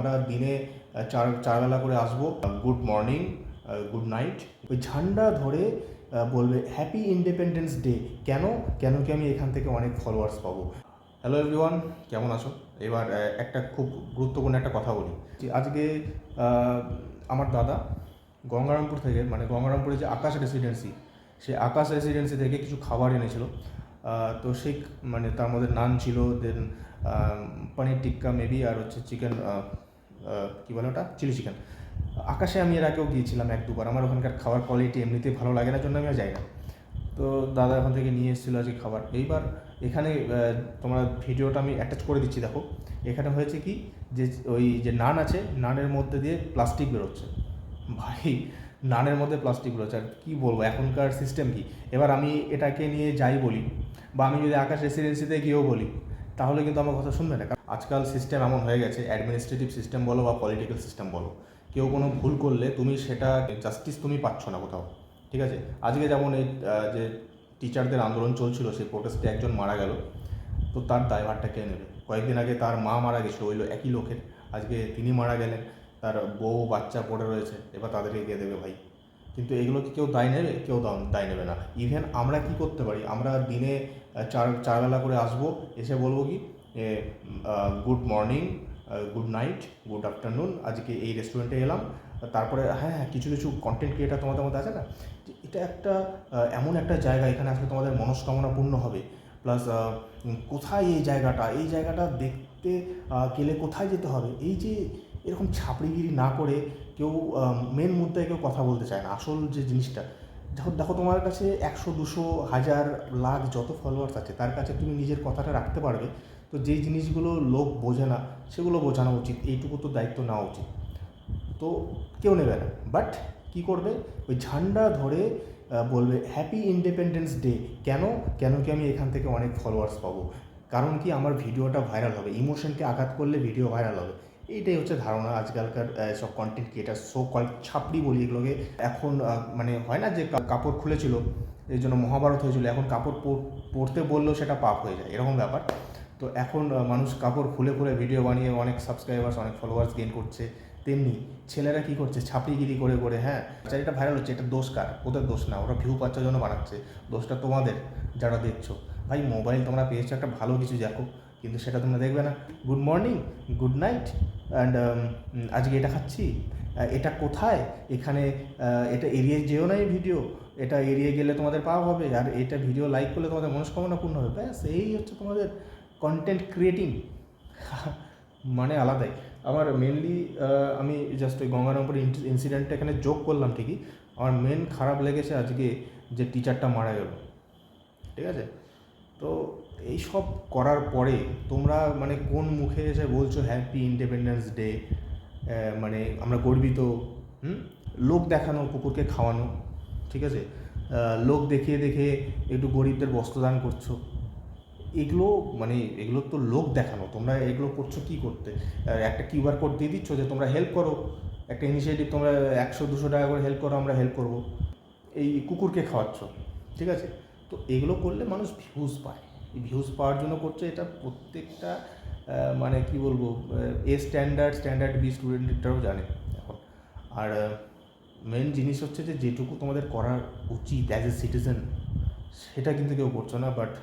আমরা দিনে চার বেলা করে আসবো। গুড মর্নিং, গুড নাইট, ওই ঝান্ডা ধরে বলবে হ্যাপি ইন্ডিপেন্ডেন্স ডে। কেন কেন কি আমি এখান থেকে অনেক ফলোয়ার্স পাবো। হ্যালো এভরিওয়ান, কেমন আছো? এবার একটা খুব গুরুত্বপূর্ণ একটা কথা বলি। আজকে আমার দাদা গঙ্গারামপুর থেকে, মানে গঙ্গারামপুরে যে আকাশ রেসিডেন্সি, সেই আকাশ রেসিডেন্সি থেকে কিছু খাবার এনেছিল। তো সেই মানে তার মধ্যে নান ছিল, দেন পনির টিক্কা মেবি, আর হচ্ছে চিকেন, কী বলে ওটা, চিলি চিকেন। আকাশে আমি এর আগেও গিয়েছিলাম এক দুবার। আমার ওখানকার খাবার কোয়ালিটি এমনিতেই ভালো লাগে না, জন্য আমি আর যাই না। তো দাদা ওখান থেকে নিয়ে এসেছিলো আজকে খাবার। এইবার এখানে তোমরা ভিডিওটা আমি অ্যাটাচ করে দিচ্ছি, দেখো। এখানে হয়েছে কি, যে ওই যে নান আছে, নানের মধ্যে দিয়ে প্লাস্টিক বেরোচ্ছে। ভাই, নানের মধ্যে প্লাস্টিক বেরোচ্ছে, আর কী বলবো এখনকার সিস্টেম কি। এবার আমি এটাকে নিয়ে যাই বলি, বা আমি যদি আকাশ রেসিডেন্সিতে গিয়েও বলি, তাহলে কিন্তু আমার কথা শুনবে না। আজকাল সিস্টেম এমন হয়ে গেছে, অ্যাডমিনিস্ট্রেটিভ সিস্টেম বলো বা পলিটিক্যাল সিস্টেম বলো, কেউ কোনো ভুল করলে তুমি সেটা জাস্টিস তুমি পাচ্ছ না কোথাও, ঠিক আছে। আজকে যেমন এই যে টিচারদের আন্দোলন চলছিল, সেই প্রোটেস্টে একজন মারা গেল, তো তার দায়ভারটা কে নেবে? কয়েকদিন আগে তার মা মারা গেছিলো ওই একই লোকের, আজকে তিনি মারা গেলেন, তার বউ বাচ্চা পড়ে রয়েছে, এবার তাদেরকে কে দেবে ভাই? কিন্তু এগুলো কি কেউ দায় নেবে? কেউ দায় নেবে না। ইভেন আমরা কি করতে পারি, আমরা দিনে চার বেলা করে আসবো, এসে বলবো কি, good morning, good night, good afternoon, আজকে এই রেস্টুরেন্টে এলাম। তারপরে হ্যাঁ, কিছু কিছু কন্টেন্ট ক্রিয়েটার তোমাদের মধ্যে আছে না, যে এটা একটা এমন একটা জায়গা, এখানে আসলে তোমাদের মনস্কামনা পূর্ণ হবে। প্লাস কোথায় এই জায়গাটা দেখতে গেলে কোথায় যেতে হবে, এই যে এরকম ছাপড়িগিরি না করে কেউ মেন মুদ্দায় কেউ কথা বলতে চায় না। আসল যে জিনিসটা, দেখো তোমার কাছে 100, 200, 1000, লাখ যত ফলোয়ার্স আছে, তার কাছে তুমি নিজের কথাটা রাখতে পারবে। তো যেই জিনিসগুলো লোক বোঝে না, সেগুলো বোঝানো উচিত, এইটুকু তো দায়িত্ব নেওয়া উচিত। তো কেউ নেবে না, বাট কী করবে, ওই ঝান্ডা ধরে বলবে হ্যাপি ইন্ডিপেন্ডেন্স ডে। কেন কেন কি আমি এখান থেকে অনেক ফলোয়ার্স পাবো, কারণ কি আমার ভিডিওটা ভাইরাল হবে, ইমোশনকে আঘাত করলে ভিডিও ভাইরাল হবে। এইটাই হচ্ছে ধারণা আজকালকার সব কন্টেন্ট ক্রিয়েটার, সো কল ছাপড়ি বলি এগুলোকে। এখন মানে হয় না যে কাপড় খুলেছিল, এই জন্য মহাভারত হয়েছিল, এখন কাপড় পরতে বললেও সেটা পাপ হয়ে যায়, এরকম ব্যাপার। তো এখন মানুষ কাপড় খুলে খুলে ভিডিও বানিয়ে অনেক সাবস্ক্রাইবার্স, অনেক ফলোয়ার্স গেইন করছে। তেমনি ছেলেরা কী করছে, ছাপড়িগিরি করে করে, হ্যাঁ এটা ভাইরাল হচ্ছে, এটা দোষ কার? ওদের দোষ না, ওরা ভিউ পাচ্ছার জন্য বানাচ্ছে, দোষটা তোমাদের যারা দেখছো। ভাই, মোবাইল তোমরা পেয়েছো, একটা ভালো কিছু দেখো, কিন্তু সেটা তোমরা দেখবে না। Good morning, good night, and আজকে এটা খাচ্ছি, এটা কোথায়, এখানে এটা এড়িয়ে যেও না, এই ভিডিও, এটা এড়িয়ে গেলে তোমাদের পাপ হবে, আর এটা ভিডিও লাইক করলে তোমাদের মনস্কামনা পূর্ণ হবে। ব্যাস, এই হচ্ছে তোমাদের কন্টেন্ট ক্রিয়েটিং। মানে আলাদাই। আমার মেনলি আমি জাস্ট ওই গঙ্গারামপুর ইনসিডেন্টটা এখানে যোগ করলাম ঠিকই। আমার মেন খারাপ লেগেছে আজকে যে টিচারটা মারা গেল, ঠিক আছে। তো এই সব করার পরে তোমরা মানে কোন মুখে এসে বলছো হ্যাপি ইন্ডিপেন্ডেন্স ডে, মানে আমরা গর্বিত। লোক দেখানো, কুকুরকে খাওয়ানো, ঠিক আছে, লোক দেখিয়ে দেখে একটু গরিবদের বস্ত্রদান করছো, এগুলো মানে এগুলো তো লোক দেখানো। তোমরা এগুলো করছো কী করতে? একটা কিউআর কোড দিয়ে দিচ্ছ যে তোমরা হেল্প করো, একটা ইনিশিয়েটিভ, তোমরা 100-200 টাকা করে হেল্প করো, আমরা হেল্প করবো, এই কুকুরকে খাওয়াচ্ছ, ঠিক আছে। তো এগুলো করলে মানুষ ভিউজ পায়, এই ভিউজ পাওয়ার জন্য করছে। এটা প্রত্যেকটা মানে কি বলবো, স্ট্যান্ডার্ড বি স্টুডেন্টরাও জানে এখন। আর মেন জিনিস হচ্ছে যে যেটুকু তোমাদের করার উচিত অ্যাজ এ সিটিজেন, সেটা কিন্তু কেউ করছো না। বাট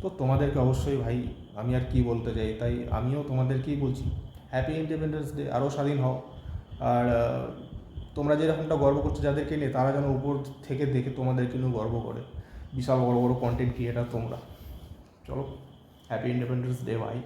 তো তোমাদেরকে অবশ্যই ভাই, আমি আর কি বলতে চাই, তাই আমিও তোমাদেরকেই বলছি হ্যাপি ইন্ডিপেন্ডেন্স ডে, আরও স্বাধীন হও। আর তোমরা যেরকমটা গর্ব করছো যাদেরকে নিয়ে, তারা যেন উপর থেকে দেখে তোমাদেরকে নিয়েও গর্ব করে। বিশাল বড় বড় কন্টেন্ট ক্রিয়েটার তোমরা। চলো, হ্যাপি ইন্ডিপেন্ডেন্স ডে ভাই।